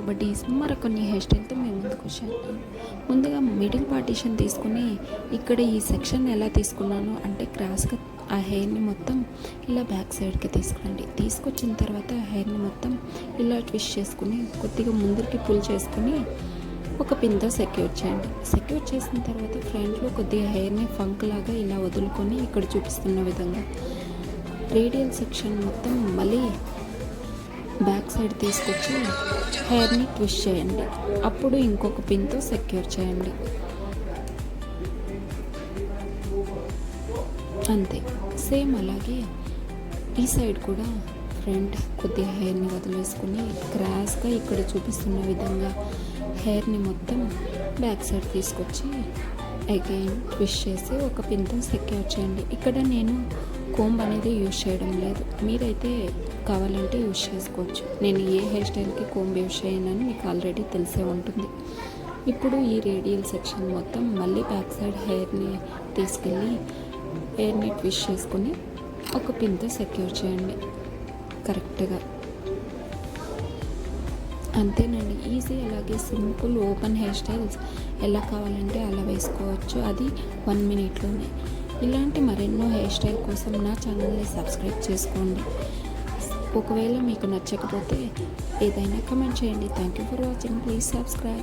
Buddies మరికొన్ని hair స్టైల్తో మేము ముందుకు వచ్చాను. ముందుగా మిడిల్ పార్టీషన్ తీసుకుని ఇక్కడ ఈ సెక్షన్ ఎలా తీసుకున్నాను అంటే క్రాస్గా ఆ హెయిర్ని మొత్తం ఇలా బ్యాక్ సైడ్కి తీసుకురండి. తీసుకొచ్చిన తర్వాత హెయిర్ని మొత్తం ఇలా ట్విస్ట్ చేసుకుని కొద్దిగా ముందుకి పుల్ చేసుకుని ఒక పిన్తో సెక్యూర్ చేయండి. సెక్యూర్ చేసిన తర్వాత ఫ్రంట్లో కొద్దిగా హెయిర్ని ఫంక్ లాగా ఇలా వదులుకొని ఇక్కడ చూపిస్తున్న విధంగా రేడియల్ సెక్షన్ మొత్తం మళ్ళీ బ్యాక్ సైడ్ తీసుకొచ్చి హెయిర్ని ట్విస్ట్ చేయండి. అప్పుడు ఇంకొక పిన్తో సెక్యూర్ చేయండి. అంతే. సేమ్ అలాగే ఈ సైడ్ కూడా ఫ్రంట్ కొద్దిగా హెయిర్ని వదిలేసుకుని క్రాస్గా ఇక్కడ చూపిస్తున్న విధంగా హెయిర్ని మొత్తం బ్యాక్ సైడ్ తీసుకొచ్చి అగైన్ ట్విస్ట్ చేసి ఒక పిన్తో సెక్యూర్ చేయండి. ఇక్కడ నేను కోంబ్ అనేది యూజ్ చేయడం లేదు, మీరైతే కావాలంటే యూజ్ చేసుకోవచ్చు. నేను ఏ హెయిర్ స్టైల్కి కోంబ్ యూజ్ చేయనని మీకు ఆల్రెడీ తెలిసే ఉంటుంది. ఇప్పుడు ఈ రేడియల్ సెక్షన్ మొత్తం మళ్ళీ బ్యాక్ సైడ్ హెయిర్ని తీసుకెళ్ళి హెయిర్ని ట్విస్ట్ చేసుకుని ఒక పిన్తో సెక్యూర్ చేయండి కరెక్ట్గా. అంతేనండి, ఈజీ. అలాగే సింపుల్ ఓపెన్ హెయిర్ స్టైల్స్ ఎలా కావాలంటే అలా వేసుకోవచ్చు, అది 1 మినిట్లోనే. ఇలాంటి మరెన్నో హెయిర్ స్టైల్ కోసం నా ఛానల్ని సబ్స్క్రైబ్ చేసుకోండి. ఒకవేళ మీకు నచ్చకపోతే ఏదైనా కమెంట్ చేయండి. Thank you for watching. Please subscribe.